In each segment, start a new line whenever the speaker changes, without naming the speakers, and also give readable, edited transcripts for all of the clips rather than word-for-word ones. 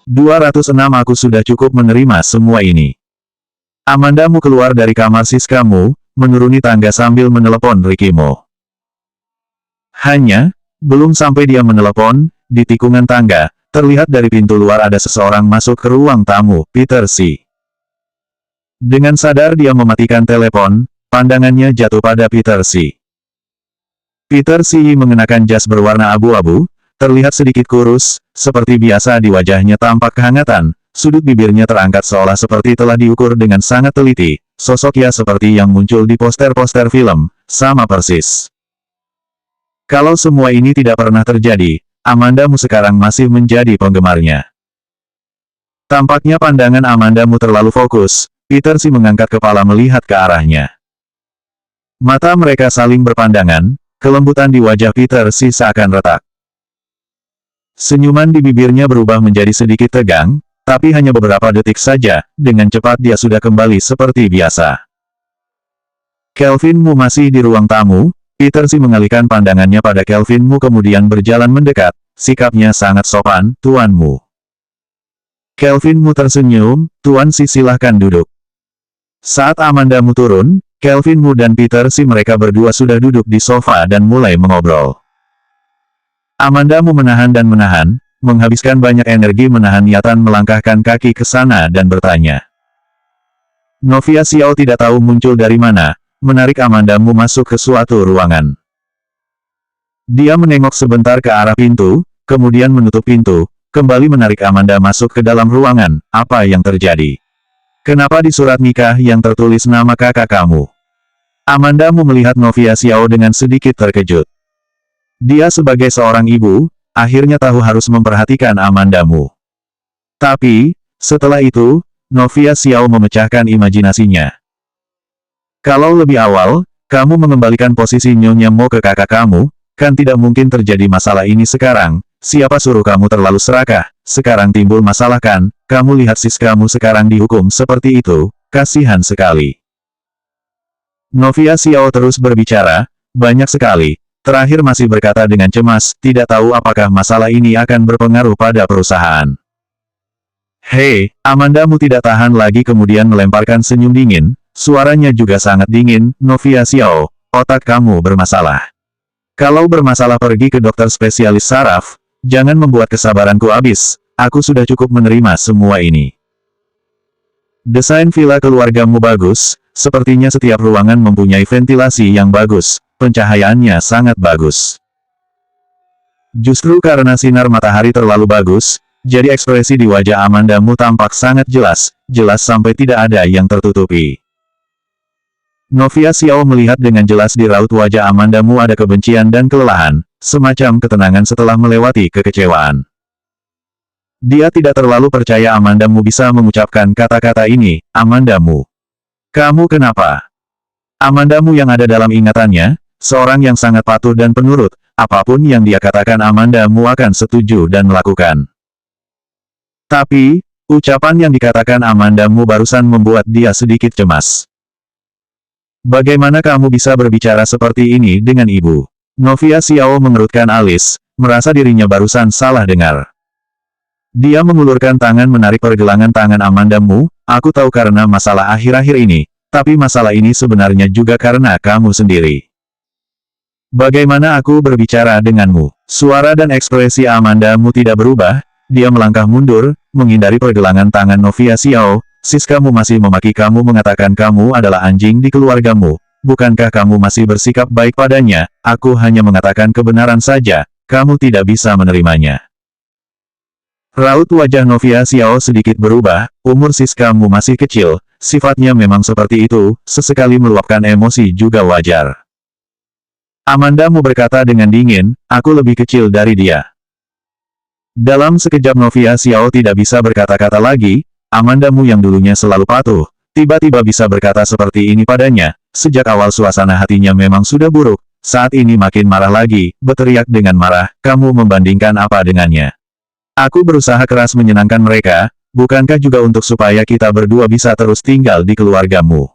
206 Aku sudah cukup menerima semua ini. Amandamu keluar dari kamar Siskamu, menuruni tangga sambil menelepon Rikimo. Hanya, belum sampai dia menelepon, di tikungan tangga, terlihat dari pintu luar ada seseorang masuk ke ruang tamu, Peter Si. Dengan sadar dia mematikan telepon, pandangannya jatuh pada Peter Si. Peter Si mengenakan jas berwarna abu-abu, terlihat sedikit kurus, seperti biasa di wajahnya tampak kehangatan, sudut bibirnya terangkat seolah seperti telah diukur dengan sangat teliti, sosoknya seperti yang muncul di poster-poster film, sama persis. Kalau semua ini tidak pernah terjadi, Amandamu sekarang masih menjadi penggemarnya. Tampaknya pandangan Amandamu terlalu fokus, Peter Si mengangkat kepala melihat ke arahnya. Mata mereka saling berpandangan, kelembutan di wajah Peter Si seakan retak. Senyuman di bibirnya berubah menjadi sedikit tegang, tapi hanya beberapa detik saja, dengan cepat dia sudah kembali seperti biasa. Kelvin Mu masih di ruang tamu, Peter Si mengalihkan pandangannya pada Kelvin Mu kemudian berjalan mendekat, sikapnya sangat sopan, Tuan Mu. Kelvin Mu tersenyum, Tuan Si silahkan duduk. Saat Amandamu turun, Kelvin Mu dan Peter Si mereka berdua sudah duduk di sofa dan mulai mengobrol. Amandamu menahan dan menahan, menghabiskan banyak energi menahan niatan melangkahkan kaki ke sana dan bertanya. Novia Xiao tidak tahu muncul dari mana, menarik Amandamu masuk ke suatu ruangan. Dia menengok sebentar ke arah pintu, kemudian menutup pintu, kembali menarik Amanda masuk ke dalam ruangan. Apa yang terjadi? Kenapa di surat nikah yang tertulis nama kakak kamu? Amandamu melihat Novia Xiao dengan sedikit terkejut. Dia sebagai seorang ibu, akhirnya tahu harus memperhatikan Amandamu. Tapi, setelah itu, Novia Xiao memecahkan imajinasinya. Kalau lebih awal, kamu mengembalikan posisi Nyonya Mo ke kakak kamu, kan tidak mungkin terjadi masalah ini sekarang. Siapa suruh kamu terlalu serakah, sekarang timbul masalah kan, kamu lihat Siskamu sekarang dihukum seperti itu, kasihan sekali. Novia Xiao terus berbicara, banyak sekali. Terakhir masih berkata dengan cemas, tidak tahu apakah masalah ini akan berpengaruh pada perusahaan. Hei, Amandamu tidak tahan lagi kemudian melemparkan senyum dingin, suaranya juga sangat dingin, Novia Xiao, otak kamu bermasalah. Kalau bermasalah pergi ke dokter spesialis saraf, jangan membuat kesabaranku habis, aku sudah cukup menerima semua ini. Desain villa keluargamu bagus, sepertinya setiap ruangan mempunyai ventilasi yang bagus. Pencahayaannya sangat bagus. Justru karena sinar matahari terlalu bagus, jadi ekspresi di wajah Amandamu tampak sangat jelas, jelas sampai tidak ada yang tertutupi. Novia Xiao melihat dengan jelas di raut wajah Amandamu ada kebencian dan kelelahan, semacam ketenangan setelah melewati kekecewaan. Dia tidak terlalu percaya Amandamu bisa mengucapkan kata-kata ini, Amandamu. Kamu kenapa? Amandamu yang ada dalam ingatannya, seorang yang sangat patuh dan penurut, apapun yang dia katakan Amandamu akan setuju dan melakukan. Tapi, ucapan yang dikatakan Amandamu barusan membuat dia sedikit cemas. Bagaimana kamu bisa berbicara seperti ini dengan ibu? Novia Xiao mengerutkan alis, merasa dirinya barusan salah dengar. Dia mengulurkan tangan menarik pergelangan tangan Amandamu, aku tahu karena masalah akhir-akhir ini, tapi masalah ini sebenarnya juga karena kamu sendiri. Bagaimana aku berbicara denganmu? Suara dan ekspresi Amandamu tidak berubah, dia melangkah mundur, menghindari pergelangan tangan Novia Xiao, Siskamu masih memaki kamu mengatakan kamu adalah anjing di keluargamu, bukankah kamu masih bersikap baik padanya, aku hanya mengatakan kebenaran saja, kamu tidak bisa menerimanya. Raut wajah Novia Xiao sedikit berubah, umur Siskamu masih kecil, sifatnya memang seperti itu, sesekali meluapkan emosi juga wajar. Amandamu berkata dengan dingin, aku lebih kecil dari dia. Dalam sekejap Novia Xiao tidak bisa berkata-kata lagi, Amandamu yang dulunya selalu patuh, tiba-tiba bisa berkata seperti ini padanya, sejak awal suasana hatinya memang sudah buruk, saat ini makin marah lagi, berteriak dengan marah, kamu membandingkan apa dengannya? Aku berusaha keras menyenangkan mereka, bukankah juga untuk supaya kita berdua bisa terus tinggal di keluargamu?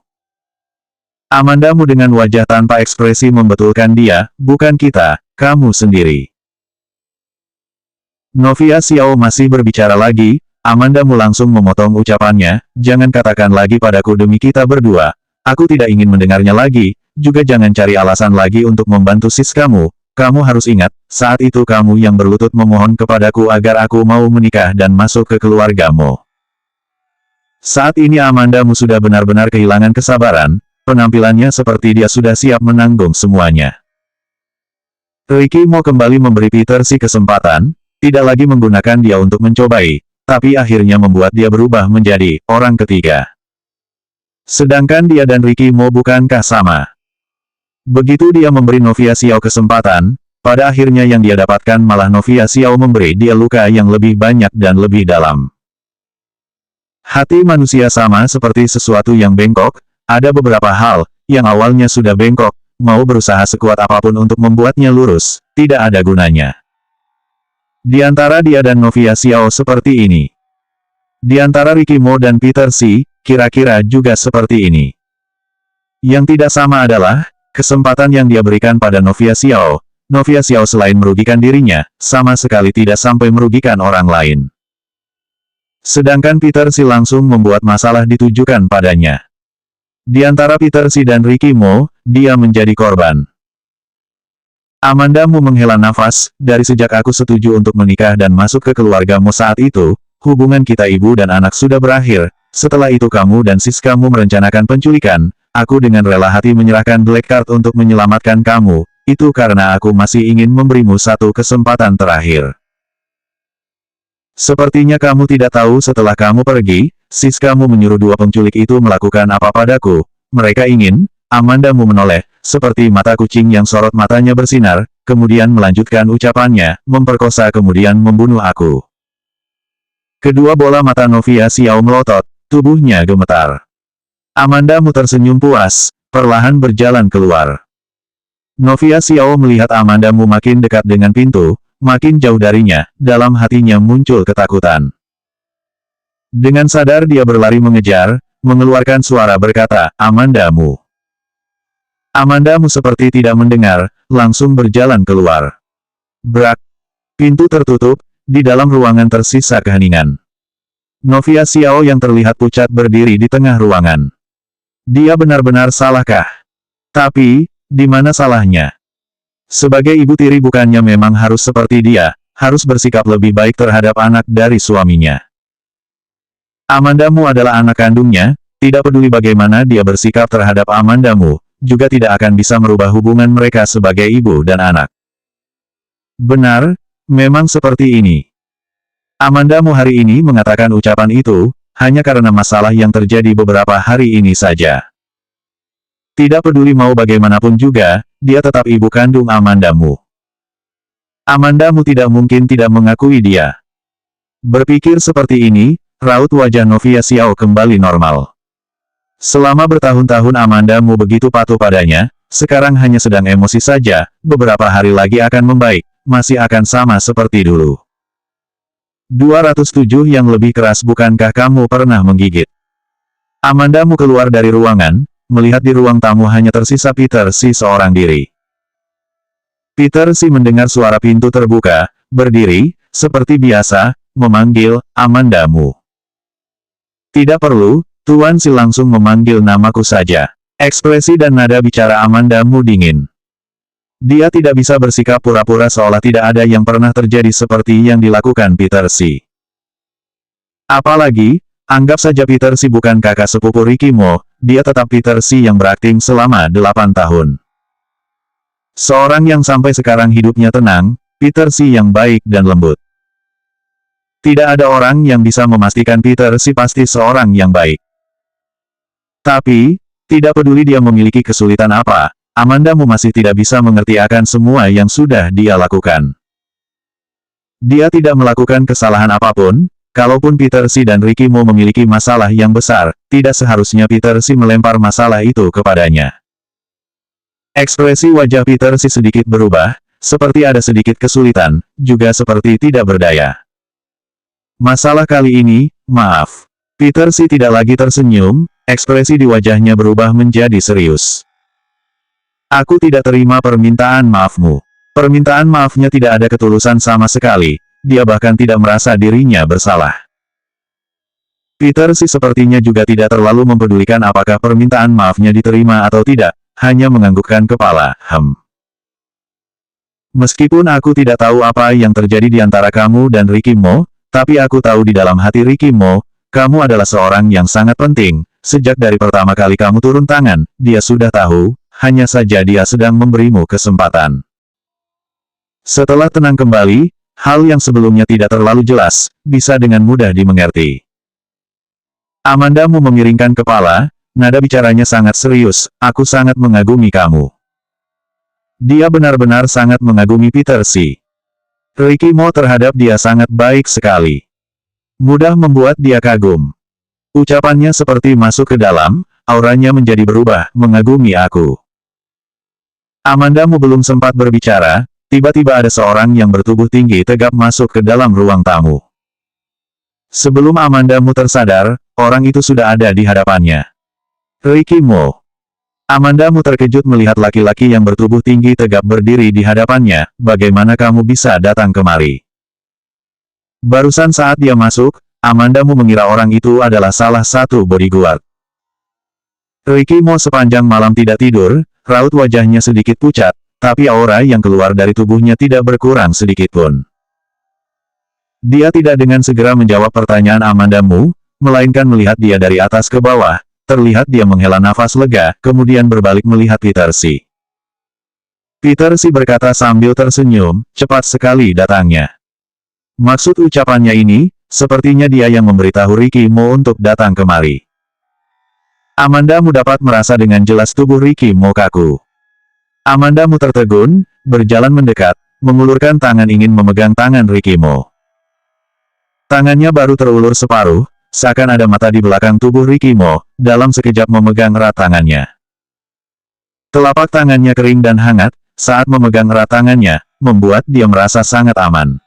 Amandamu dengan wajah tanpa ekspresi membetulkan dia, bukan kita, kamu sendiri. Novia Xiao masih berbicara lagi, Amandamu langsung memotong ucapannya, jangan katakan lagi padaku demi kita berdua. Aku tidak ingin mendengarnya lagi, juga jangan cari alasan lagi untuk membantu sis kamu. Kamu harus ingat, saat itu kamu yang berlutut memohon kepadaku agar aku mau menikah dan masuk ke keluargamu. Saat ini Amandamu sudah benar-benar kehilangan kesabaran, penampilannya seperti dia sudah siap menanggung semuanya. Ricky mau kembali memberi Peter si kesempatan, tidak lagi menggunakan dia untuk mencobai, tapi akhirnya membuat dia berubah menjadi orang ketiga. Sedangkan dia dan Ricky Mo bukankah sama? Begitu dia memberi Novia Xiao kesempatan, pada akhirnya yang dia dapatkan malah Novia Xiao memberi dia luka yang lebih banyak dan lebih dalam. Hati manusia sama seperti sesuatu yang bengkok, ada beberapa hal yang awalnya sudah bengkok, mau berusaha sekuat apapun untuk membuatnya lurus, tidak ada gunanya. Di antara dia dan Novia Xiao seperti ini. Di antara Ricky Mo dan Peter Xi, kira-kira juga seperti ini. Yang tidak sama adalah, kesempatan yang dia berikan pada Novia Xiao selain merugikan dirinya, sama sekali tidak sampai merugikan orang lain. Sedangkan Peter Xi langsung membuat masalah ditujukan padanya. Di antara Peter Xi dan Ricky Mo, dia menjadi korban. Amandamu menghela nafas, dari sejak aku setuju untuk menikah dan masuk ke keluargamu saat itu, hubungan kita ibu dan anak sudah berakhir, setelah itu kamu dan sis kamu merencanakan penculikan, aku dengan rela hati menyerahkan Black Card untuk menyelamatkan kamu, itu karena aku masih ingin memberimu satu kesempatan terakhir. Sepertinya kamu tidak tahu setelah kamu pergi, sis kamu menyuruh dua penculik itu melakukan apa padaku, mereka ingin, Amandamu menoleh, seperti mata kucing yang sorot matanya bersinar, kemudian melanjutkan ucapannya, memperkosa kemudian membunuh aku. Kedua bola mata Novia Xiao melotot, tubuhnya gemetar. Amandamu tersenyum puas, perlahan berjalan keluar. Novia Xiao melihat Amandamu makin dekat dengan pintu, makin jauh darinya, dalam hatinya muncul ketakutan. Dengan sadar dia berlari mengejar, mengeluarkan suara berkata, Amandamu. Amandamu seperti tidak mendengar, langsung berjalan keluar. Brak! Pintu tertutup, di dalam ruangan tersisa keheningan. Novia Xiao yang terlihat pucat berdiri di tengah ruangan. Dia benar-benar salahkah? Tapi, di mana salahnya? Sebagai ibu tiri bukannya memang harus seperti dia, harus bersikap lebih baik terhadap anak dari suaminya. Amandamu adalah anak kandungnya, tidak peduli bagaimana dia bersikap terhadap Amandamu, juga tidak akan bisa merubah hubungan mereka sebagai ibu dan anak. Benar, memang seperti ini. Amandamu hari ini mengatakan ucapan itu, hanya karena masalah yang terjadi beberapa hari ini saja. Tidak peduli mau bagaimanapun juga, dia tetap ibu kandung Amandamu. Amandamu tidak mungkin tidak mengakui dia. Berpikir seperti ini, raut wajah Novia Xiao kembali normal. Selama bertahun-tahun Amandamu begitu patuh padanya, sekarang hanya sedang emosi saja, beberapa hari lagi akan membaik, masih akan sama seperti dulu. 207 yang lebih keras bukankah kamu pernah menggigit? Amandamu keluar dari ruangan, melihat di ruang tamu hanya tersisa Peter Xi seorang diri. Peter Xi mendengar suara pintu terbuka, berdiri, seperti biasa, memanggil, Amandamu. Tidak perlu, Tuan Xi langsung memanggil namaku saja. Ekspresi dan nada bicara Amandamu dingin. Dia tidak bisa bersikap pura-pura seolah tidak ada yang pernah terjadi seperti yang dilakukan Peter Xi. Apalagi, anggap saja Peter Xi bukan kakak sepupu Ricky Mo, dia tetap Peter Xi yang berakting selama 8 tahun. Seorang yang sampai sekarang hidupnya tenang, Peter Xi yang baik dan lembut. Tidak ada orang yang bisa memastikan Peter Xi pasti seorang yang baik. Tapi, tidak peduli dia memiliki kesulitan apa, Amandamu masih tidak bisa mengerti akan semua yang sudah dia lakukan. Dia tidak melakukan kesalahan apapun, kalaupun Peter Xi dan Ricky Mo memiliki masalah yang besar, tidak seharusnya Peter Xi melempar masalah itu kepadanya. Ekspresi wajah Peter Xi sedikit berubah, seperti ada sedikit kesulitan, juga seperti tidak berdaya. Masalah kali ini, maaf. Peter Xi tidak lagi tersenyum, ekspresi di wajahnya berubah menjadi serius. Aku tidak terima permintaan maafmu. Permintaan maafnya tidak ada ketulusan sama sekali, dia bahkan tidak merasa dirinya bersalah. Peter Si sepertinya juga tidak terlalu mempedulikan apakah permintaan maafnya diterima atau tidak, hanya menganggukkan kepala. Meskipun aku tidak tahu apa yang terjadi di antara kamu dan Ricky Mo, tapi aku tahu di dalam hati Ricky Mo, kamu adalah seorang yang sangat penting. Sejak dari pertama kali kamu turun tangan, dia sudah tahu, hanya saja dia sedang memberimu kesempatan. Setelah tenang kembali, hal yang sebelumnya tidak terlalu jelas, bisa dengan mudah dimengerti. Amanda Mu memiringkan kepala, nada bicaranya sangat serius, aku sangat mengagumi kamu. Dia benar-benar sangat mengagumi Peter Si. Ricky Mo terhadap dia sangat baik sekali. Mudah membuat dia kagum. Ucapannya seperti masuk ke dalam, auranya menjadi berubah, mengagumi aku. Amanda Mu belum sempat berbicara, tiba-tiba ada seorang yang bertubuh tinggi tegap masuk ke dalam ruang tamu. Sebelum Amanda Mu tersadar, orang itu sudah ada di hadapannya. Ricky Mo. Amanda Mu terkejut melihat laki-laki yang bertubuh tinggi tegap berdiri di hadapannya, bagaimana kamu bisa datang kemari? Barusan saat dia masuk, Amanda Mu mengira orang itu adalah salah satu bodyguard. Ricky Mo sepanjang malam tidak tidur, raut wajahnya sedikit pucat, tapi aura yang keluar dari tubuhnya tidak berkurang sedikitpun. Dia tidak dengan segera menjawab pertanyaan Amanda Mu, melainkan melihat dia dari atas ke bawah, terlihat dia menghela nafas lega, kemudian berbalik melihat Peter Si. Peter Si berkata sambil tersenyum, cepat sekali datangnya. Maksud ucapannya ini, sepertinya dia yang memberitahu Ricky Mo untuk datang kemari. Amanda Mu dapat merasa dengan jelas tubuh Ricky Mo kaku. Amanda Mu tertegun, berjalan mendekat, mengulurkan tangan ingin memegang tangan Ricky Mo. Tangannya baru terulur separuh, seakan ada mata di belakang tubuh Ricky Mo, dalam sekejap memegang erat tangannya. Telapak tangannya kering dan hangat, saat memegang erat tangannya, membuat dia merasa sangat aman.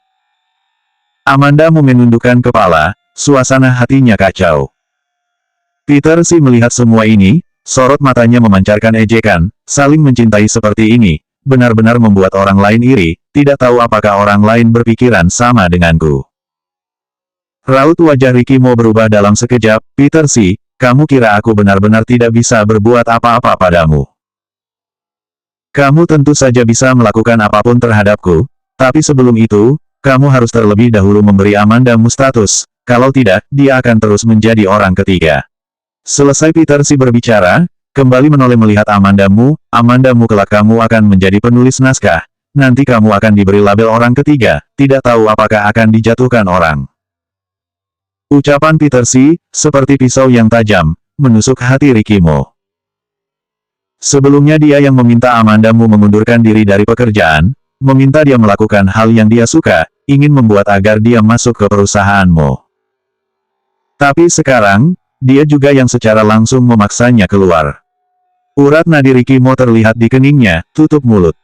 Amanda Mu menundukkan kepala, suasana hatinya kacau. Peter Si melihat semua ini, sorot matanya memancarkan ejekan, saling mencintai seperti ini, benar-benar membuat orang lain iri, tidak tahu apakah orang lain berpikiran sama denganku. Raut wajah Ricky Mo berubah dalam sekejap, Peter Si, kamu kira aku benar-benar tidak bisa berbuat apa-apa padamu? Kamu tentu saja bisa melakukan apapun terhadapku, tapi sebelum itu, kamu harus terlebih dahulu memberi Amanda Mu status, kalau tidak, dia akan terus menjadi orang ketiga. Selesai Peter Si berbicara, kembali menoleh melihat Amanda Mu kelak kamu akan menjadi penulis naskah, nanti kamu akan diberi label orang ketiga, tidak tahu apakah akan dijatuhkan orang. Ucapan Peter Si, seperti pisau yang tajam, menusuk hati Ricky Mo. Sebelumnya dia yang meminta Amanda Mu mengundurkan diri dari pekerjaan, meminta dia melakukan hal yang dia suka, ingin membuat agar dia masuk ke perusahaan Mo. Tapi sekarang, dia juga yang secara langsung memaksanya keluar. Urat nadi Ricky Mo terlihat di keningnya, tutup mulut.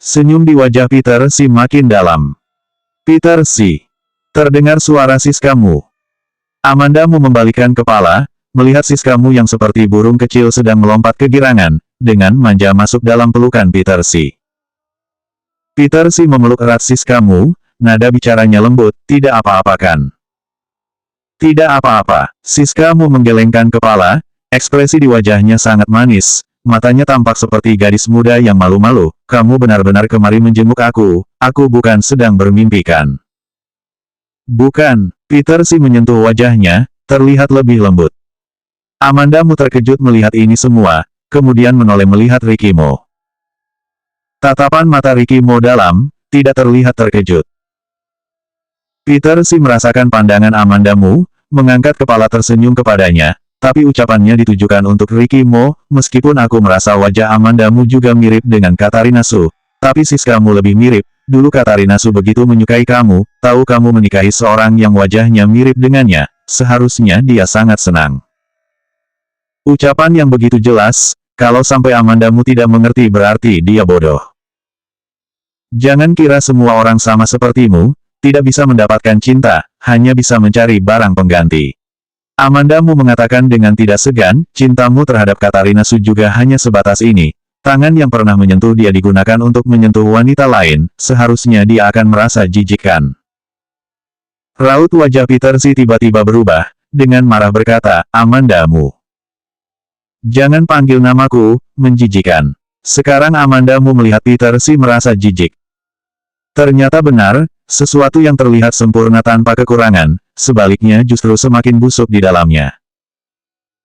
Senyum di wajah Peter Si makin dalam. Peter Si. Terdengar suara siskamu. Amanda Mu membalikan kepala, melihat siskamu yang seperti burung kecil sedang melompat kegirangan, dengan manja masuk dalam pelukan Peter Si. Peter Si memeluk erat siskamu, nada bicaranya lembut, tidak apa-apa kan? Tidak apa-apa. Siskamu menggelengkan kepala, ekspresi di wajahnya sangat manis, matanya tampak seperti gadis muda yang malu-malu, kamu benar-benar kemari menjenguk aku bukan sedang bermimpi kan? Bukan. Peter Si menyentuh wajahnya, terlihat lebih lembut. Amanda Mu terkejut melihat ini semua, kemudian menoleh melihat Ricky Mo. Tatapan mata Ricky Mo dalam, tidak terlihat terkejut. Peter Si merasakan pandangan Amanda Mu, mengangkat kepala tersenyum kepadanya, tapi ucapannya ditujukan untuk Ricky Mo, meskipun aku merasa wajah Amanda Mu juga mirip dengan Katarina Su, tapi siskamu lebih mirip. Dulu Katarina Su begitu menyukai kamu, tahu kamu menikahi seorang yang wajahnya mirip dengannya, seharusnya dia sangat senang. Ucapan yang begitu jelas, kalau sampai Amanda Mu tidak mengerti berarti dia bodoh. Jangan kira semua orang sama sepertimu, tidak bisa mendapatkan cinta, hanya bisa mencari barang pengganti. Amanda Mu mengatakan dengan tidak segan, cintamu terhadap Katarina Su juga hanya sebatas ini. Tangan yang pernah menyentuh dia digunakan untuk menyentuh wanita lain, seharusnya dia akan merasa jijik kan. Raut wajah Peter Si tiba-tiba berubah, dengan marah berkata, Amanda Mu. Jangan panggil namaku, menjijikan. Sekarang Amanda Mu melihat Peter Si merasa jijik. Ternyata benar, sesuatu yang terlihat sempurna tanpa kekurangan, sebaliknya justru semakin busuk di dalamnya.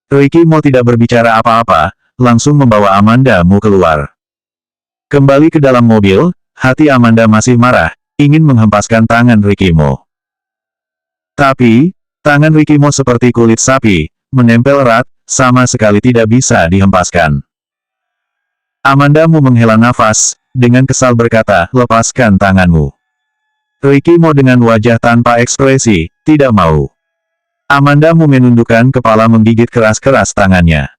Ricky Mo tidak berbicara apa-apa, langsung membawa Amanda Mu keluar. Kembali ke dalam mobil, hati Amanda masih marah, ingin menghempaskan tangan Ricky Mo. Tapi, tangan Ricky Mo seperti kulit sapi, menempel erat, sama sekali tidak bisa dihempaskan. Amanda Mu menghela nafas, dengan kesal berkata, lepaskan tanganmu. Ricky Mo dengan wajah tanpa ekspresi, tidak mau. Amanda Mu menundukkan kepala menggigit keras-keras tangannya.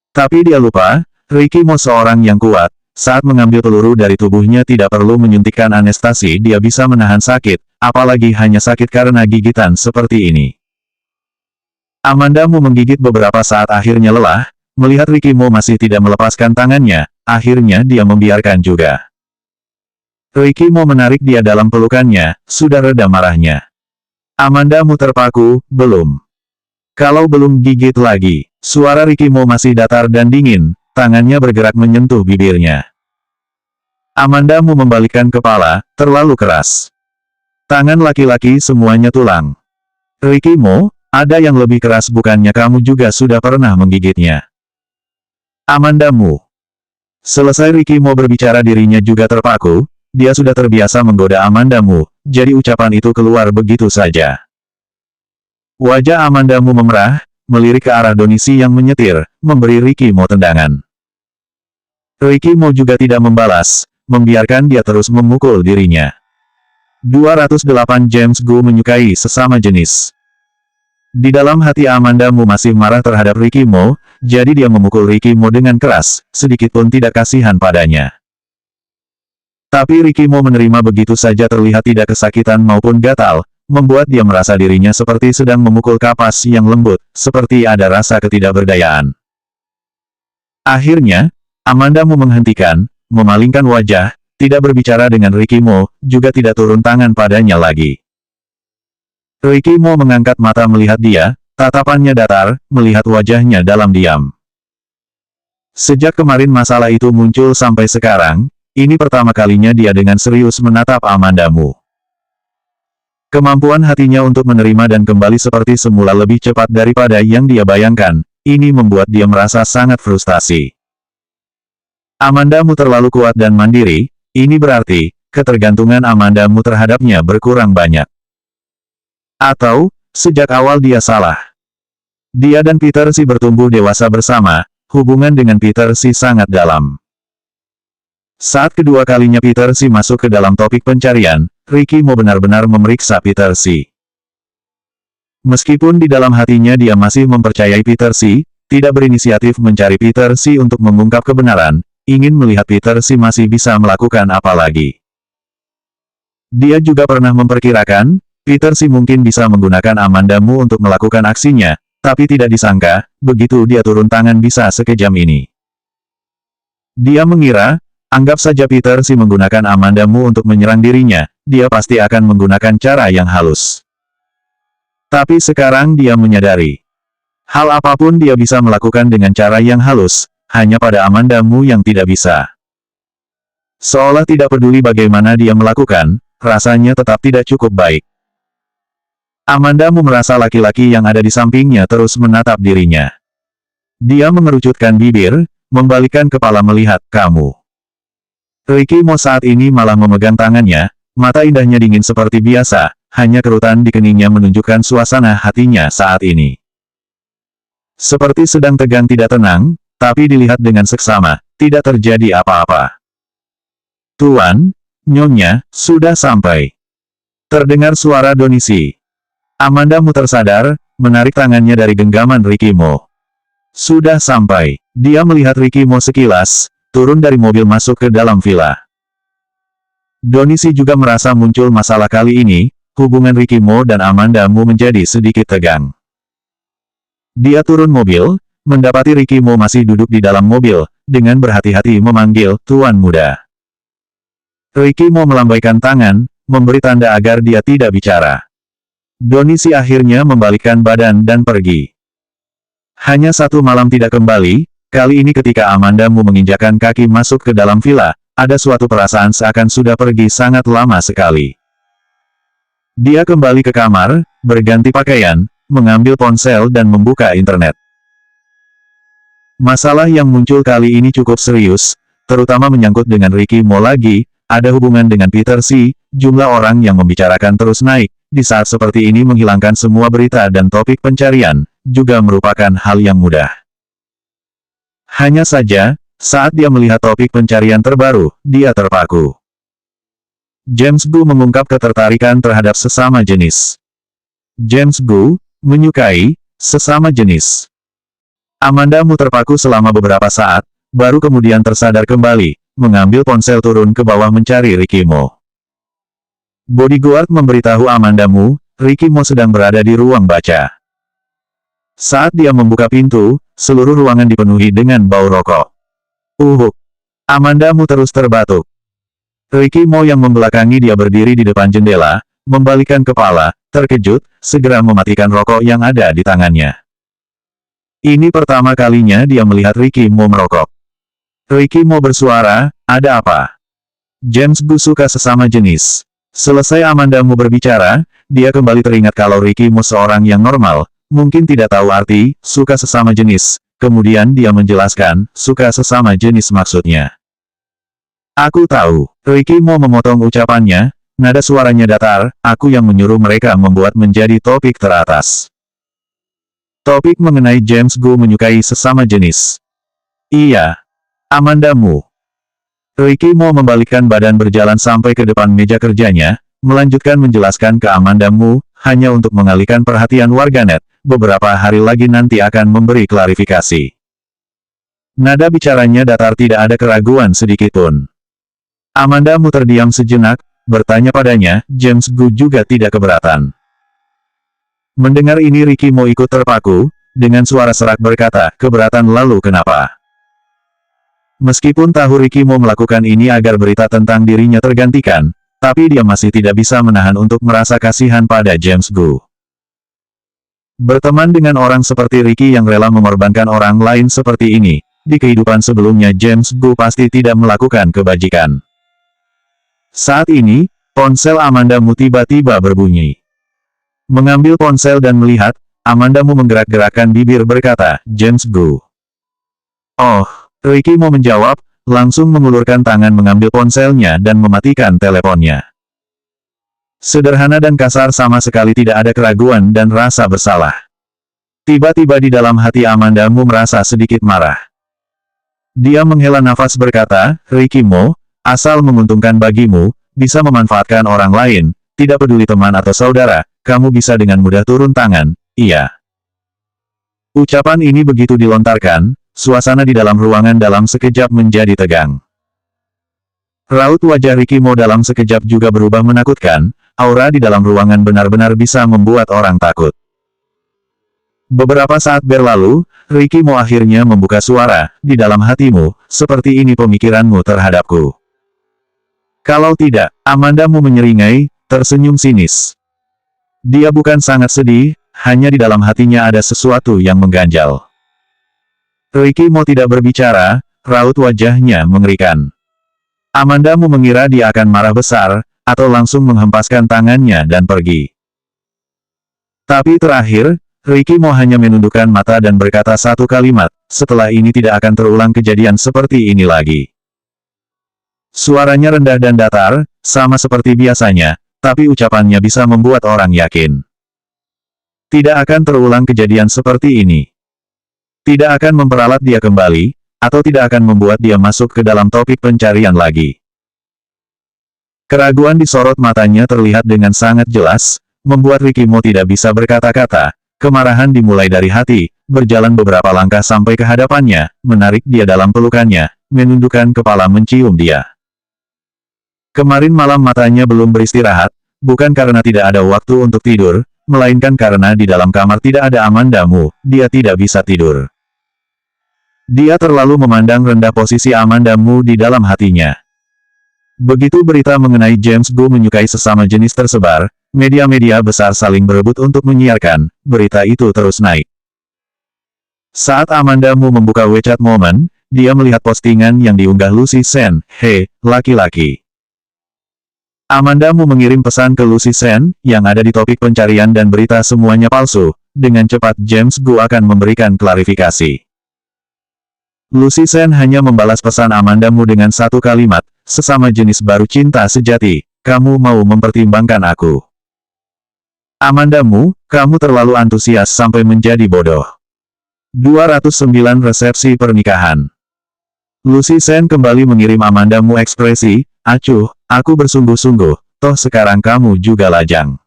Tapi dia lupa, Ricky Mo seorang yang kuat, saat mengambil peluru dari tubuhnya tidak perlu menyuntikkan anestesi dia bisa menahan sakit, apalagi hanya sakit karena gigitan seperti ini. Amanda Mu menggigit beberapa saat akhirnya lelah, melihat Ricky Mo masih tidak melepaskan tangannya, akhirnya dia membiarkan juga. Ricky Mo menarik dia dalam pelukannya, sudah reda marahnya. Amanda Mu terpaku, belum. Kalau belum gigit lagi, suara Ricky Mo masih datar dan dingin, tangannya bergerak menyentuh bibirnya. Amanda Mu membalikkan kepala, terlalu keras. Tangan laki-laki semuanya tulang. Ricky Mo, ada yang lebih keras bukannya kamu juga sudah pernah menggigitnya. Amanda Mu. Selesai Ricky Mo berbicara dirinya juga terpaku, dia sudah terbiasa menggoda Amanda Mu, jadi ucapan itu keluar begitu saja. Wajah Amanda Mu memerah, melirik ke arah Donisi yang menyetir, memberi Ricky Mo tendangan. Ricky Mo juga tidak membalas, membiarkan dia terus memukul dirinya. 208 James Gu menyukai sesama jenis. Di dalam hati Amanda Mu masih marah terhadap Ricky Mo, jadi dia memukul Ricky Mo dengan keras, sedikitpun tidak kasihan padanya. Tapi Ricky Mo menerima begitu saja terlihat tidak kesakitan maupun gatal, membuat dia merasa dirinya seperti sedang memukul kapas yang lembut, seperti ada rasa ketidakberdayaan. Akhirnya, Amanda Mu menghentikan, memalingkan wajah, tidak berbicara dengan Ricky Mo, juga tidak turun tangan padanya lagi. Ricky Mo mengangkat mata melihat dia, tatapannya datar, melihat wajahnya dalam diam. Sejak kemarin masalah itu muncul sampai sekarang, ini pertama kalinya dia dengan serius menatap Amanda Mu. Kemampuan hatinya untuk menerima dan kembali seperti semula lebih cepat daripada yang dia bayangkan, ini membuat dia merasa sangat frustasi. Amanda Mu terlalu kuat dan mandiri, ini berarti, ketergantungan Amanda Mu terhadapnya berkurang banyak. Atau, sejak awal dia salah. Dia dan Peter Si bertumbuh dewasa bersama, hubungan dengan Peter Si sangat dalam. Saat kedua kalinya Peter Si masuk ke dalam topik pencarian, Ricky Mo benar-benar memeriksa Peter Si. Meskipun di dalam hatinya dia masih mempercayai Peter Si, tidak berinisiatif mencari Peter Si untuk mengungkap kebenaran, ingin melihat Peter Si masih bisa melakukan apa lagi. Dia juga pernah memperkirakan, Peter Si mungkin bisa menggunakan Amanda Mu untuk melakukan aksinya, tapi tidak disangka, begitu dia turun tangan bisa sekejam ini. Dia mengira, anggap saja Peter Si menggunakan Amanda Mu untuk menyerang dirinya, dia pasti akan menggunakan cara yang halus. Tapi sekarang dia menyadari, hal apapun dia bisa melakukan dengan cara yang halus, hanya pada Amanda Mu yang tidak bisa. Seolah tidak peduli bagaimana dia melakukan, rasanya tetap tidak cukup baik. Amanda Mu merasa laki-laki yang ada di sampingnya terus menatap dirinya. Dia mengerucutkan bibir, membalikkan kepala melihat, kamu. Ricky Mo saat ini malah memegang tangannya, mata indahnya dingin seperti biasa, hanya kerutan di keningnya menunjukkan suasana hatinya saat ini. Seperti sedang tegang tidak tenang, tapi dilihat dengan seksama, tidak terjadi apa-apa. Tuan, Nyonya, sudah sampai. Terdengar suara Donisi. Amanda Mu tersadar, menarik tangannya dari genggaman Ricky Mo. Sudah sampai. Dia melihat Ricky Mo sekilas, turun dari mobil masuk ke dalam villa. Donisi juga merasa muncul masalah kali ini, hubungan Ricky Mo dan Amanda Mu menjadi sedikit tegang. Dia turun mobil, mendapati Ricky Mo masih duduk di dalam mobil, dengan berhati-hati memanggil, Tuan Muda. Ricky Mo melambaikan tangan, memberi tanda agar dia tidak bicara. Donisi akhirnya membalikkan badan dan pergi. Hanya satu malam tidak kembali, kali ini ketika Amanda Mu menginjakan kaki masuk ke dalam villa, ada suatu perasaan seakan sudah pergi sangat lama sekali. Dia kembali ke kamar, berganti pakaian, mengambil ponsel dan membuka internet. Masalah yang muncul kali ini cukup serius, terutama menyangkut dengan Ricky Mo lagi, ada hubungan dengan Peter Xi, jumlah orang yang membicarakan terus naik. Di saat seperti ini menghilangkan semua berita dan topik pencarian, juga merupakan hal yang mudah. Hanya saja, saat dia melihat topik pencarian terbaru, dia terpaku. James Gu mengungkap ketertarikan terhadap sesama jenis. James Gu menyukai sesama jenis. Amanda Mu terpaku selama beberapa saat, baru kemudian tersadar kembali, mengambil ponsel turun ke bawah mencari Ricky Mo. Bodyguard memberitahu Amanda Mu, Ricky Mo sedang berada di ruang baca. Saat dia membuka pintu, seluruh ruangan dipenuhi dengan bau rokok. Amanda Mu terus terbatuk. Ricky Mo yang membelakangi dia berdiri di depan jendela, membalikkan kepala, terkejut, segera mematikan rokok yang ada di tangannya. Ini pertama kalinya dia melihat Ricky Mo merokok. Ricky Mo bersuara, "Ada apa?" James Gu suka sesama jenis. Selesai Amanda Mu berbicara, dia kembali teringat kalau Ricky Mo seorang yang normal, mungkin tidak tahu arti, suka sesama jenis. Kemudian dia menjelaskan, suka sesama jenis maksudnya. "Aku tahu." Ricky Mo memotong ucapannya, nada suaranya datar, "Aku yang menyuruh mereka membuat menjadi topik teratas." Topik mengenai James Gu menyukai sesama jenis. Iya. Amanda Mu. Ricky Mo membalikkan badan berjalan sampai ke depan meja kerjanya, melanjutkan menjelaskan ke Amanda Mu, hanya untuk mengalihkan perhatian warganet, beberapa hari lagi nanti akan memberi klarifikasi. Nada bicaranya datar, tidak ada keraguan sedikitpun. Amanda Mu terdiam sejenak, bertanya padanya, James Gu juga tidak keberatan. Mendengar ini Ricky Mo ikut terpaku, dengan suara serak berkata, "Keberatan lalu kenapa?" Meskipun tahu Ricky Mo melakukan ini agar berita tentang dirinya tergantikan, tapi dia masih tidak bisa menahan untuk merasa kasihan pada James Gu. Berteman dengan orang seperti Ricky yang rela mengorbankan orang lain seperti ini, di kehidupan sebelumnya James Gu pasti tidak melakukan kebajikan. Saat ini, ponsel Amanda Mu tiba-tiba berbunyi. Mengambil ponsel dan melihat, Amanda Mu menggerak-gerakkan bibir berkata, "James Gu." "Oh." Ricky Mo menjawab, langsung mengulurkan tangan mengambil ponselnya dan mematikan teleponnya. Sederhana dan kasar, sama sekali tidak ada keraguan dan rasa bersalah. Tiba-tiba di dalam hati Amanda Mu merasa sedikit marah. Dia menghela nafas berkata, "Ricky Mo, asal menguntungkan bagimu, bisa memanfaatkan orang lain, tidak peduli teman atau saudara, kamu bisa dengan mudah turun tangan, iya." Ucapan ini begitu dilontarkan, suasana di dalam ruangan dalam sekejap menjadi tegang. Raut wajah Ricky Mo dalam sekejap juga berubah menakutkan, aura di dalam ruangan benar-benar bisa membuat orang takut. Beberapa saat berlalu, Ricky Mo akhirnya membuka suara, "Di dalam hatimu, seperti ini pemikiranmu terhadapku." Kalau tidak, Amanda Mu menyeringai, tersenyum sinis. Dia bukan sangat sedih, hanya di dalam hatinya ada sesuatu yang mengganjal. Ricky Mo tidak berbicara, raut wajahnya mengerikan. Amanda Mu mengira dia akan marah besar, atau langsung menghempaskan tangannya dan pergi. Tapi terakhir, Ricky Mo hanya menundukkan mata dan berkata satu kalimat, "Setelah ini tidak akan terulang kejadian seperti ini lagi." Suaranya rendah dan datar, sama seperti biasanya, tapi ucapannya bisa membuat orang yakin. Tidak akan terulang kejadian seperti ini. Tidak akan memperalat dia kembali, atau tidak akan membuat dia masuk ke dalam topik pencarian lagi. Keraguan di sorot matanya terlihat dengan sangat jelas, membuat Ricky Mo tidak bisa berkata-kata. Kemarahan dimulai dari hati, berjalan beberapa langkah sampai ke hadapannya, menarik dia dalam pelukannya, menundukkan kepala mencium dia. Kemarin malam matanya belum beristirahat, bukan karena tidak ada waktu untuk tidur, melainkan karena di dalam kamar tidak ada Amanda Mu, dia tidak bisa tidur. Dia terlalu memandang rendah posisi Amanda Mu di dalam hatinya. Begitu berita mengenai James Gu menyukai sesama jenis tersebar, media-media besar saling berebut untuk menyiarkan, berita itu terus naik. Saat Amanda Mu membuka WeChat Moment, dia melihat postingan yang diunggah Lucy Sen, "Hei, laki-laki." Amanda Mu mengirim pesan ke Lucy Sen, yang ada di topik pencarian dan berita semuanya palsu. Dengan cepat James Gu akan memberikan klarifikasi. Lucy Sen hanya membalas pesan Amanda Mu dengan satu kalimat, "Sesama jenis baru cinta sejati, kamu mau mempertimbangkan aku." Amanda Mu, kamu terlalu antusias sampai menjadi bodoh. 209 resepsi pernikahan. Lucy Sen kembali mengirim Amanda Mu ekspresi, "Acuh, aku bersungguh-sungguh, toh sekarang kamu juga lajang."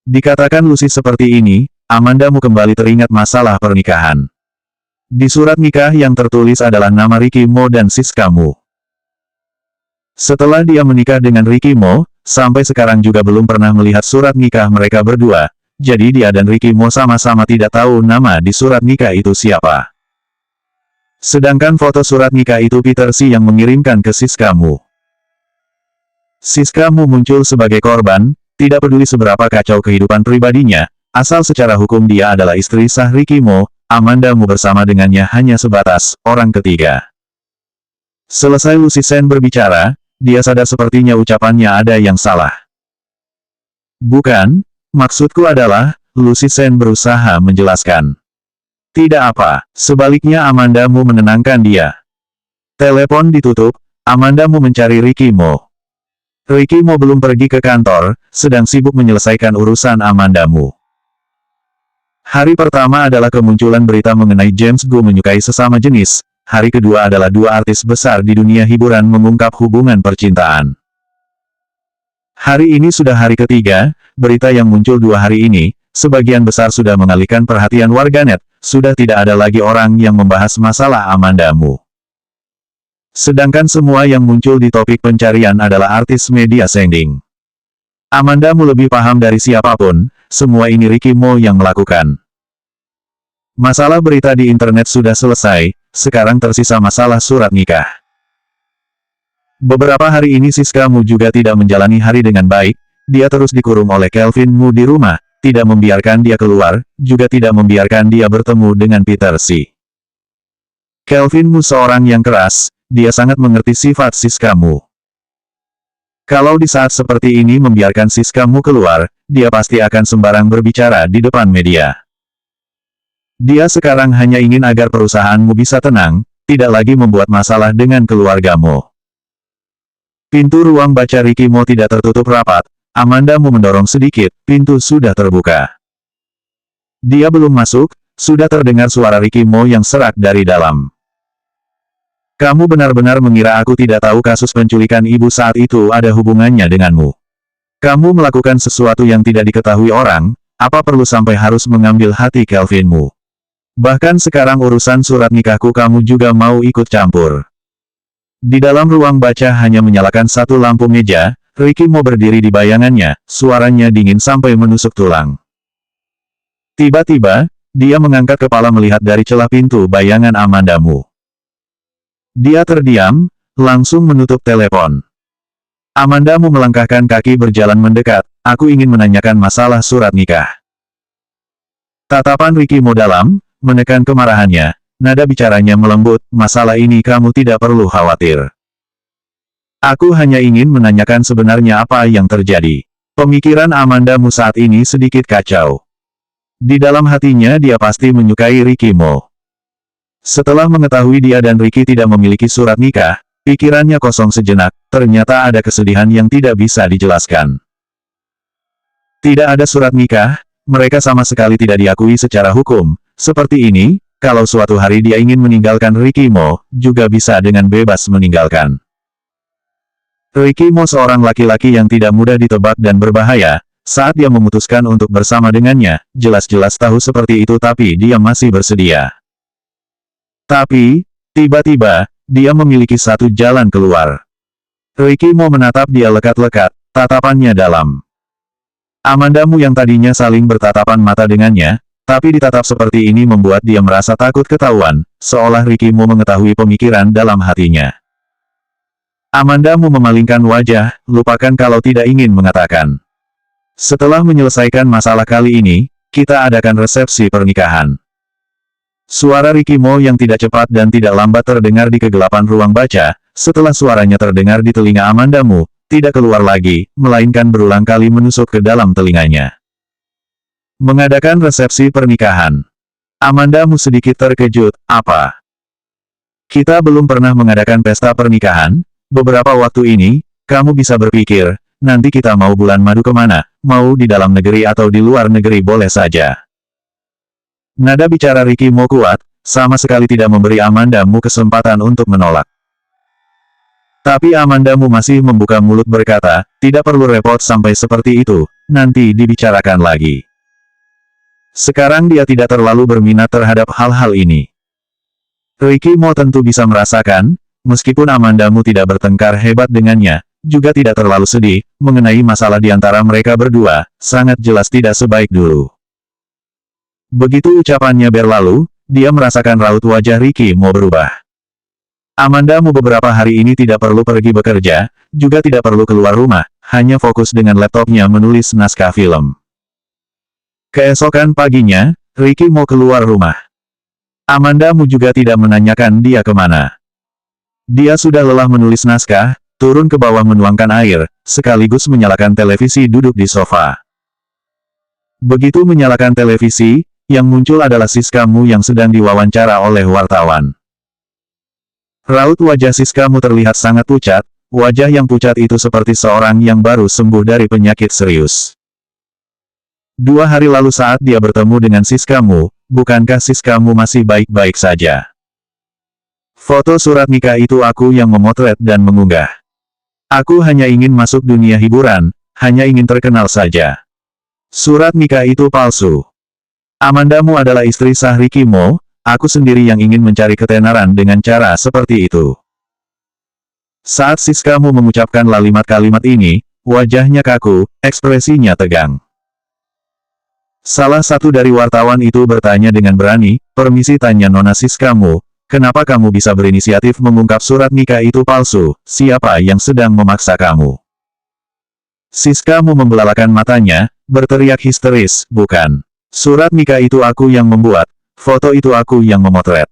Dikatakan Lucy seperti ini, Amanda Mu kembali teringat masalah pernikahan. Di surat nikah yang tertulis adalah nama Ricky Mo dan Siska Mu. Setelah dia menikah dengan Ricky Mo, sampai sekarang juga belum pernah melihat surat nikah mereka berdua, jadi dia dan Ricky Mo sama-sama tidak tahu nama di surat nikah itu siapa. Sedangkan foto surat nikah itu Peter Si yang mengirimkan ke Siska Mu. Siska Mu muncul sebagai korban, tidak peduli seberapa kacau kehidupan pribadinya, asal secara hukum dia adalah istri sah Ricky Mo, Amanda Mu bersama dengannya hanya sebatas orang ketiga. Selesai Lucy Sen berbicara, dia sadar sepertinya ucapannya ada yang salah. "Bukan, maksudku adalah," Lucy Sen berusaha menjelaskan. "Tidak apa," sebaliknya Amanda Mu menenangkan dia. Telepon ditutup, Amanda Mu mencari Ricky Mo. Ricky Mo belum pergi ke kantor, sedang sibuk menyelesaikan urusan Amanda Mu. Hari pertama adalah kemunculan berita mengenai James Gu menyukai sesama jenis, hari kedua adalah dua artis besar di dunia hiburan mengungkap hubungan percintaan. Hari ini sudah hari ketiga, berita yang muncul 2 hari ini, sebagian besar sudah mengalihkan perhatian warganet, sudah tidak ada lagi orang yang membahas masalah Amanda Mu. Sedangkan semua yang muncul di topik pencarian adalah artis media sending. Amanda Mu lebih paham dari siapapun, semua ini Ricky Mo yang melakukan. Masalah berita di internet sudah selesai, sekarang tersisa masalah surat nikah. Beberapa hari ini Siska Mu juga tidak menjalani hari dengan baik, dia terus dikurung oleh Kelvin Mu di rumah, tidak membiarkan dia keluar, juga tidak membiarkan dia bertemu dengan Peter Si. Kelvin Mu seorang yang keras, dia sangat mengerti sifat Siska Mu. Kalau di saat seperti ini membiarkan Siska Mu keluar, dia pasti akan sembarang berbicara di depan media. Dia sekarang hanya ingin agar perusahaanmu bisa tenang, tidak lagi membuat masalah dengan keluargamu. Pintu ruang baca Ricky Mo tidak tertutup rapat, Amanda Mu mendorong sedikit, pintu sudah terbuka. Dia belum masuk, sudah terdengar suara Ricky Mo yang serak dari dalam. "Kamu benar-benar mengira aku tidak tahu kasus penculikan ibu saat itu ada hubungannya denganmu. Kamu melakukan sesuatu yang tidak diketahui orang, apa perlu sampai harus mengambil hati Kelvin Mu? Bahkan sekarang urusan surat nikahku kamu juga mau ikut campur." Di dalam ruang baca hanya menyalakan satu lampu meja, Ricky Mo berdiri di bayangannya, suaranya dingin sampai menusuk tulang. Tiba-tiba, dia mengangkat kepala melihat dari celah pintu bayangan Amanda Mu. Dia terdiam, langsung menutup telepon. Amanda Mu melangkahkan kaki berjalan mendekat, "Aku ingin menanyakan masalah surat nikah." Tatapan Ricky Mo dalam, menekan kemarahannya, nada bicaranya melembut, "Masalah ini kamu tidak perlu khawatir. Aku hanya ingin menanyakan sebenarnya apa yang terjadi." Pemikiran Amanda Mu saat ini sedikit kacau. Di dalam hatinya dia pasti menyukai Ricky Mo. Setelah mengetahui dia dan Ricky tidak memiliki surat nikah, pikirannya kosong sejenak, ternyata ada kesedihan yang tidak bisa dijelaskan. Tidak ada surat nikah, mereka sama sekali tidak diakui secara hukum, seperti ini, kalau suatu hari dia ingin meninggalkan Ricky Mo, juga bisa dengan bebas meninggalkan. Ricky Mo seorang laki-laki yang tidak mudah ditebak dan berbahaya, saat dia memutuskan untuk bersama dengannya, jelas-jelas tahu seperti itu tapi dia masih bersedia. Tapi, tiba-tiba, dia memiliki satu jalan keluar. Ricky Mo menatap dia lekat-lekat, tatapannya dalam. Amanda Mu yang tadinya saling bertatapan mata dengannya, tapi ditatap seperti ini membuat dia merasa takut ketahuan, seolah Ricky Mo mengetahui pemikiran dalam hatinya. Amanda Mu memalingkan wajah, lupakan kalau tidak ingin mengatakan. Setelah menyelesaikan masalah kali ini, kita adakan resepsi pernikahan. Suara Ricky Mo yang tidak cepat dan tidak lambat terdengar di kegelapan ruang baca. Setelah suaranya terdengar di telinga Amanda Mu, tidak keluar lagi, melainkan berulang kali menusuk ke dalam telinganya. Mengadakan resepsi pernikahan. Amanda Mu sedikit terkejut, apa? Kita belum pernah mengadakan pesta pernikahan. Beberapa waktu ini, kamu bisa berpikir, nanti kita mau bulan madu kemana, mau di dalam negeri atau di luar negeri boleh saja. Nada bicara Ricky Mo kuat, sama sekali tidak memberi Amanda Mu kesempatan untuk menolak. Tapi Amanda Mu masih membuka mulut berkata, tidak perlu repot sampai seperti itu, nanti dibicarakan lagi. Sekarang dia tidak terlalu berminat terhadap hal-hal ini. Ricky Mo tentu bisa merasakan, meskipun Amanda Mu tidak bertengkar hebat dengannya, juga tidak terlalu sedih, mengenai masalah di antara mereka berdua, sangat jelas tidak sebaik dulu. Begitu ucapannya berlalu, dia merasakan raut wajah Ricky Mo berubah. Amanda Mu beberapa hari ini tidak perlu pergi bekerja, juga tidak perlu keluar rumah, hanya fokus dengan laptopnya menulis naskah film. Keesokan paginya, Ricky Mo keluar rumah. Amanda Mu juga tidak menanyakan dia kemana. Dia sudah lelah menulis naskah, turun ke bawah menuangkan air, sekaligus menyalakan televisi duduk di sofa. Begitu menyalakan televisi, yang muncul adalah Siska Mu yang sedang diwawancara oleh wartawan. Raut wajah Siska Mu terlihat sangat pucat, wajah yang pucat itu seperti seorang yang baru sembuh dari penyakit serius. 2 hari lalu saat dia bertemu dengan Siska Mu, bukankah Siska Mu masih baik-baik saja? Foto surat nikah itu aku yang memotret dan mengunggah. Aku hanya ingin masuk dunia hiburan, hanya ingin terkenal saja. Surat nikah itu palsu. Amanda Mu adalah istri sah Ricky Mo, aku sendiri yang ingin mencari ketenaran dengan cara seperti itu. Saat Siska Mu mengucapkan kalimat ini, wajahnya kaku, ekspresinya tegang. Salah satu dari wartawan itu bertanya dengan berani, permisi tanya Nona Siska Mu, kenapa kamu bisa berinisiatif mengungkap surat nikah itu palsu, siapa yang sedang memaksa kamu? Siska Mu membelalakan matanya, berteriak histeris, bukan. Surat nikah itu aku yang membuat, foto itu aku yang memotret.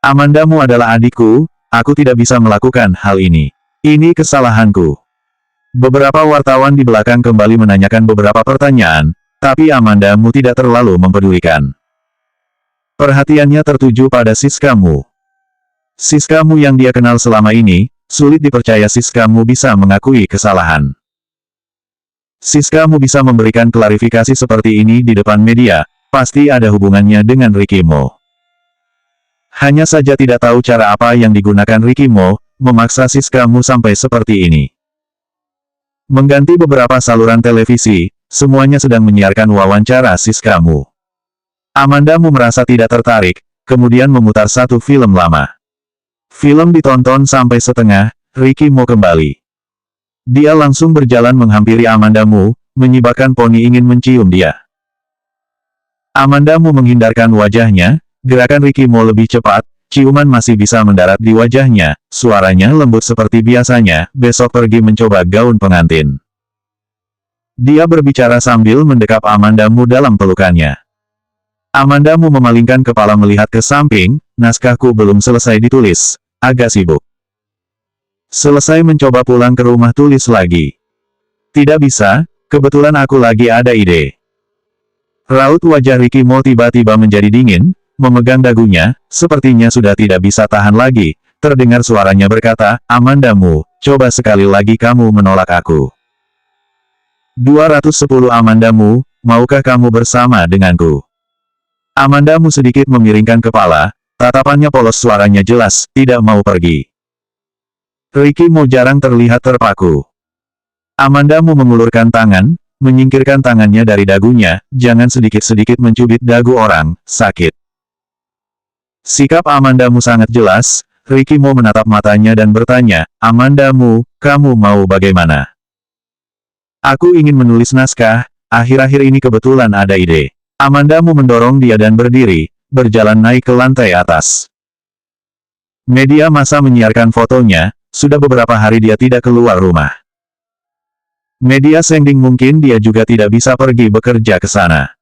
Amanda Mu adalah adikku, aku tidak bisa melakukan hal ini. Ini kesalahanku. Beberapa wartawan di belakang kembali menanyakan beberapa pertanyaan, tapi Amanda Mu tidak terlalu mempedulikan. Perhatiannya tertuju pada Siska Mu. Siska Mu yang dia kenal selama ini, sulit dipercaya Siska Mu bisa mengakui kesalahan. Siska Mu bisa memberikan klarifikasi seperti ini di depan media, pasti ada hubungannya dengan Ricky Mo. Hanya saja tidak tahu cara apa yang digunakan Ricky Mo, memaksa Siska Mu sampai seperti ini. Mengganti beberapa saluran televisi, semuanya sedang menyiarkan wawancara Siska Mu. Amanda Mu merasa tidak tertarik, kemudian memutar satu film lama. Film ditonton sampai setengah, Ricky Mo kembali. Dia langsung berjalan menghampiri Amanda Mu, menyibakkan poni ingin mencium dia. Amanda Mu menghindarkan wajahnya, gerakan Ricky Mo lebih cepat, ciuman masih bisa mendarat di wajahnya, suaranya lembut seperti biasanya, besok pergi mencoba gaun pengantin. Dia berbicara sambil mendekap Amanda Mu dalam pelukannya. Amanda Mu memalingkan kepala melihat ke samping, naskahku belum selesai ditulis, agak sibuk. Selesai mencoba pulang ke rumah tulis lagi. Tidak bisa, kebetulan aku lagi ada ide. Raut wajah Ricky Mo tiba-tiba menjadi dingin, memegang dagunya, sepertinya sudah tidak bisa tahan lagi, terdengar suaranya berkata, Amanda Mu, coba sekali lagi kamu menolak aku. 210 Amanda Mu, maukah kamu bersama denganku? Amanda Mu sedikit memiringkan kepala, tatapannya polos suaranya jelas, tidak mau pergi. Ricky Mo jarang terlihat terpaku. Amanda Mu mengulurkan tangan, menyingkirkan tangannya dari dagunya, jangan sedikit-sedikit mencubit dagu orang, sakit. Sikap Amanda Mu sangat jelas, Ricky Mo menatap matanya dan bertanya, Amanda Mu, kamu mau bagaimana? Aku ingin menulis naskah, akhir-akhir ini kebetulan ada ide. Amanda Mu mendorong dia dan berdiri, berjalan naik ke lantai atas. Media massa menyiarkan fotonya, sudah beberapa hari dia tidak keluar rumah. Media sending mungkin dia juga tidak bisa pergi bekerja ke sana.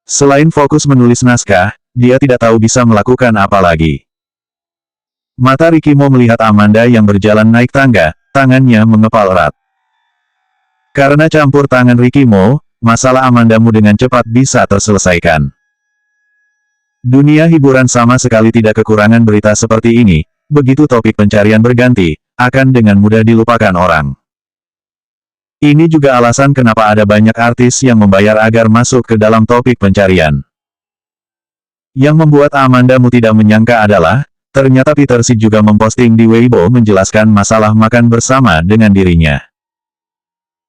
Selain fokus menulis naskah, dia tidak tahu bisa melakukan apa lagi. Mata Rikimo melihat Amanda yang berjalan naik tangga, tangannya mengepal erat. Karena campur tangan Rikimo, masalah Amandamu dengan cepat bisa terselesaikan. Dunia hiburan sama sekali tidak kekurangan berita seperti ini, begitu topik pencarian berganti, akan dengan mudah dilupakan orang. Ini juga alasan kenapa ada banyak artis yang membayar agar masuk ke dalam topik pencarian. Yang membuat Amandamu tidak menyangka adalah, ternyata Peter Si juga memposting di Weibo menjelaskan masalah makan bersama dengan dirinya.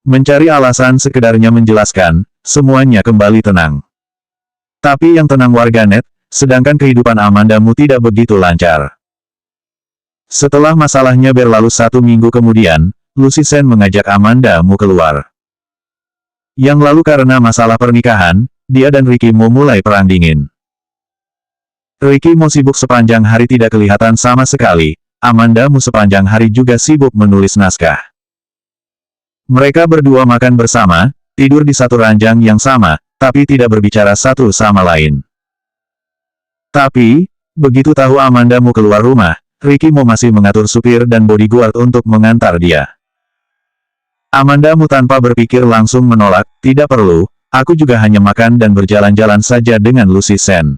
Mencari alasan sekedarnya menjelaskan, semuanya kembali tenang. Tapi yang tenang warganet, sedangkan kehidupan Amandamu tidak begitu lancar. Setelah masalahnya berlalu 1 minggu kemudian, Lucy Sen mengajak Amandamu keluar. Yang lalu karena masalah pernikahan, dia dan Rikimo mulai perang dingin. Rikimo sibuk sepanjang hari tidak kelihatan sama sekali, Amandamu sepanjang hari juga sibuk menulis naskah. Mereka berdua makan bersama, tidur di satu ranjang yang sama, tapi tidak berbicara satu sama lain. Tapi, begitu tahu Amandamu keluar rumah, Rikimo masih mengatur supir dan bodyguard untuk mengantar dia. Amandamu tanpa berpikir langsung menolak, tidak perlu, aku juga hanya makan dan berjalan-jalan saja dengan Lucy Sen.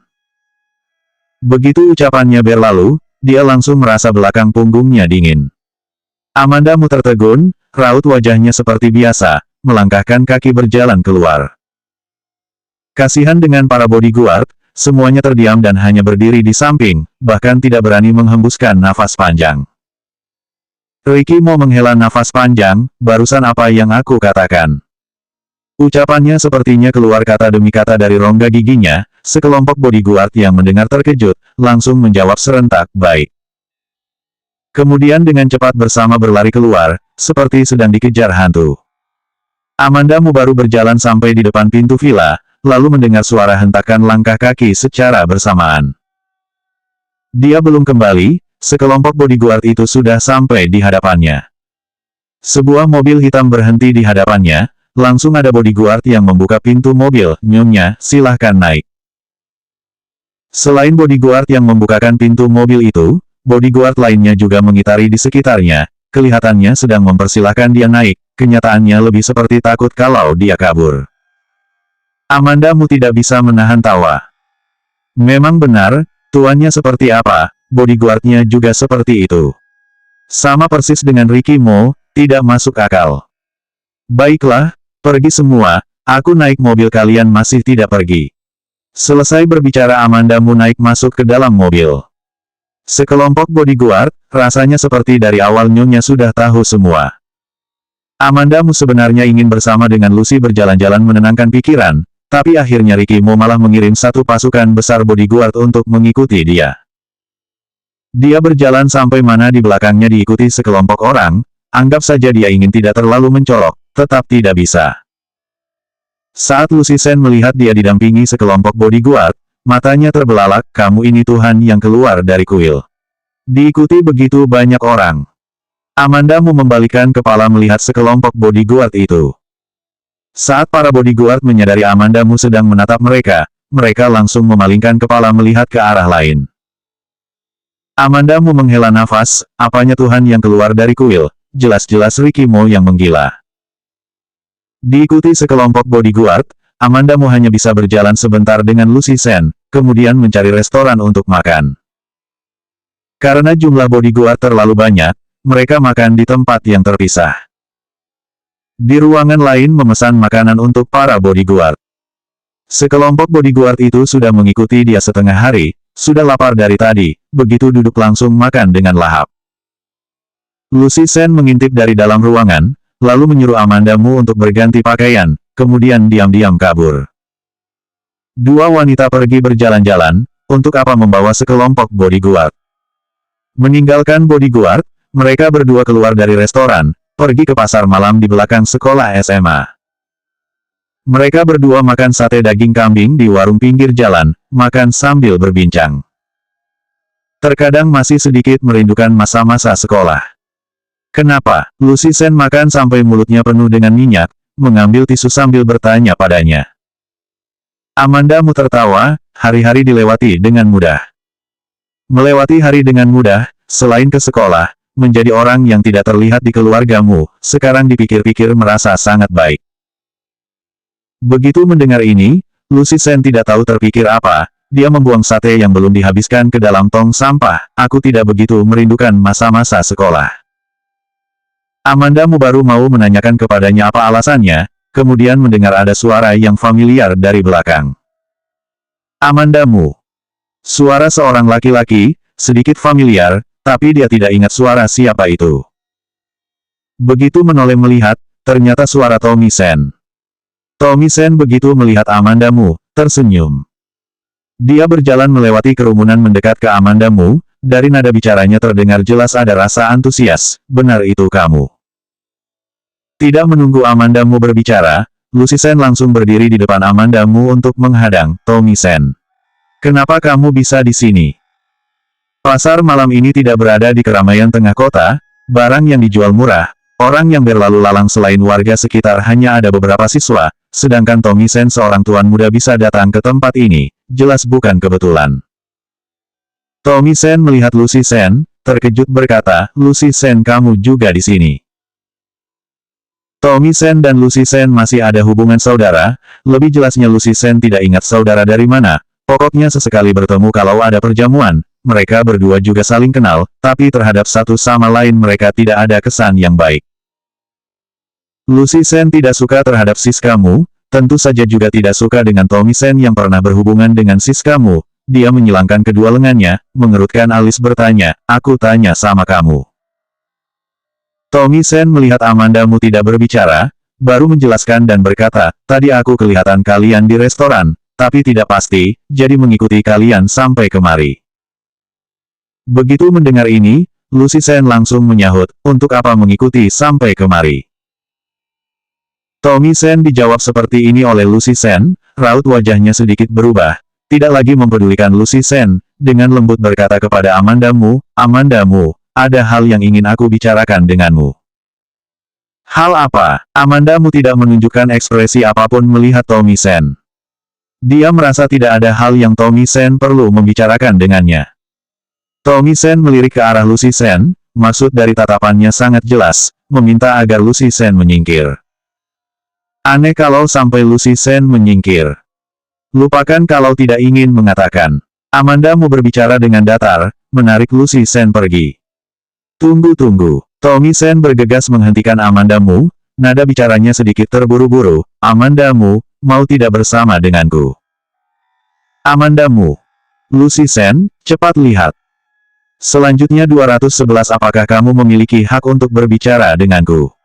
Begitu ucapannya berlalu, dia langsung merasa belakang punggungnya dingin. Amandamu tertegun, raut wajahnya seperti biasa, melangkahkan kaki berjalan keluar. Kasihan dengan para bodyguard, semuanya terdiam dan hanya berdiri di samping, bahkan tidak berani menghembuskan nafas panjang. Rikimo menghela nafas panjang, barusan apa yang aku katakan? Ucapannya sepertinya keluar kata demi kata dari rongga giginya, sekelompok bodyguard yang mendengar terkejut, langsung menjawab serentak, baik. Kemudian dengan cepat bersama berlari keluar, seperti sedang dikejar hantu. Amandamu baru berjalan sampai di depan pintu villa, lalu mendengar suara hentakan langkah kaki secara bersamaan. Dia belum kembali, sekelompok bodyguard itu sudah sampai di hadapannya. Sebuah mobil hitam berhenti di hadapannya, langsung ada bodyguard yang membuka pintu mobil, "Nyonya, silahkan naik." Selain bodyguard yang membukakan pintu mobil itu, bodyguard lainnya juga mengitari di sekitarnya, kelihatannya sedang mempersilahkan dia naik, kenyataannya lebih seperti takut kalau dia kabur. Amandamu tidak bisa menahan tawa. Memang benar, tuannya seperti apa, bodyguardnya juga seperti itu. Sama persis dengan Rikimo, tidak masuk akal. Baiklah, pergi semua, aku naik mobil kalian masih tidak pergi. Selesai berbicara Amandamu naik masuk ke dalam mobil. Sekelompok bodyguard, rasanya seperti dari awal Nyonya sudah tahu semua. Amandamu sebenarnya ingin bersama dengan Lucy berjalan-jalan menenangkan pikiran, tapi akhirnya Rikimo malah mengirim satu pasukan besar bodyguard untuk mengikuti dia. Dia berjalan sampai mana di belakangnya diikuti sekelompok orang, anggap saja dia ingin tidak terlalu mencolok, tetap tidak bisa. Saat Lucy Sen melihat dia didampingi sekelompok bodyguard, matanya terbelalak, kamu ini Tuhan yang keluar dari kuil. Diikuti begitu banyak orang. Amandamu membalikkan kepala melihat sekelompok bodyguard itu. Saat para bodyguard menyadari Amandamu sedang menatap mereka, mereka langsung memalingkan kepala melihat ke arah lain. Amandamu menghela nafas, apanya Tuhan yang keluar dari kuil, jelas-jelas Rikimo yang menggila. Diikuti sekelompok bodyguard, Amandamu hanya bisa berjalan sebentar dengan Lucy Sen, kemudian mencari restoran untuk makan. Karena jumlah bodyguard terlalu banyak, mereka makan di tempat yang terpisah. Di ruangan lain memesan makanan untuk para bodyguard. Sekelompok bodyguard itu sudah mengikuti dia setengah hari, sudah lapar dari tadi, begitu duduk langsung makan dengan lahap. Lucy Sen mengintip dari dalam ruangan, lalu menyuruh Amandamu untuk berganti pakaian, kemudian diam-diam kabur. Dua wanita pergi berjalan-jalan, untuk apa membawa sekelompok bodyguard? Meninggalkan bodyguard, mereka berdua keluar dari restoran, pergi ke pasar malam di belakang sekolah SMA. Mereka berdua makan sate daging kambing di warung pinggir jalan, makan sambil berbincang. Terkadang masih sedikit merindukan masa-masa sekolah. Kenapa? Lucy Sen makan sampai mulutnya penuh dengan minyak, mengambil tisu sambil bertanya padanya. Amanda Mu tertawa, hari-hari dilewati dengan mudah. Melewati hari dengan mudah, selain ke sekolah, menjadi orang yang tidak terlihat di keluargamu, sekarang dipikir-pikir merasa sangat baik. Begitu mendengar ini, Lucy Sen tidak tahu terpikir apa, dia membuang sate yang belum dihabiskan ke dalam tong sampah, aku tidak begitu merindukan masa-masa sekolah. Amanda Mu baru mau menanyakan kepadanya apa alasannya, kemudian mendengar ada suara yang familiar dari belakang. Amanda Mu. Suara seorang laki-laki, sedikit familiar, tapi dia tidak ingat suara siapa itu. Begitu menoleh melihat, ternyata suara Tommy Sen. Tommy Sen begitu melihat Amanda Mu, tersenyum. Dia berjalan melewati kerumunan mendekat ke Amanda Mu, dari nada bicaranya terdengar jelas ada rasa antusias, benar itu kamu. Tidak menunggu Amanda Mu berbicara, Lucy Sen langsung berdiri di depan Amanda Mu untuk menghadang Tommy Sen. Kenapa kamu bisa di sini? Pasar malam ini tidak berada di keramaian tengah kota, barang yang dijual murah, orang yang berlalu lalang selain warga sekitar hanya ada beberapa siswa, sedangkan Tommy Sen seorang tuan muda bisa datang ke tempat ini, jelas bukan kebetulan. Tommy Sen melihat Lucy Sen, terkejut berkata, Lucy Sen kamu juga di sini. Tommy Sen dan Lucy Sen masih ada hubungan saudara, lebih jelasnya Lucy Sen tidak ingat saudara dari mana, pokoknya sesekali bertemu kalau ada perjamuan, mereka berdua juga saling kenal, tapi terhadap satu sama lain mereka tidak ada kesan yang baik. Lucy Sen tidak suka terhadap Siskamu, tentu saja juga tidak suka dengan Tommy Sen yang pernah berhubungan dengan Siskamu, dia menyilangkan kedua lengannya, mengerutkan alis bertanya, aku tanya sama kamu. Tommy Sen melihat Amanda Mu tidak berbicara, baru menjelaskan dan berkata, tadi aku kelihatan kalian di restoran, tapi tidak pasti, jadi mengikuti kalian sampai kemari. Begitu mendengar ini, Lucy Sen langsung menyahut, untuk apa mengikuti sampai kemari. Tommy Sen dijawab seperti ini oleh Lucy Sen, raut wajahnya sedikit berubah, tidak lagi mempedulikan Lucy Sen, dengan lembut berkata kepada Amanda Mu, Amanda Mu, ada hal yang ingin aku bicarakan denganmu. Hal apa? Amanda Mu tidak menunjukkan ekspresi apapun melihat Tommy Sen. Dia merasa tidak ada hal yang Tommy Sen perlu membicarakan dengannya. Tommy Sen melirik ke arah Lucy Sen, maksud dari tatapannya sangat jelas, meminta agar Lucy Sen menyingkir. Aneh kalau sampai Lucy Sen menyingkir. Lupakan kalau tidak ingin mengatakan. Amanda Mu berbicara dengan datar, menarik Lucy Sen pergi. Tunggu. Tommy Sen bergegas menghentikan Amanda Mu, nada bicaranya sedikit terburu-buru, Amanda Mu, mau tidak bersama denganku? Amanda Mu. Lucy Sen, cepat lihat. Selanjutnya 211 apakah kamu memiliki hak untuk berbicara denganku?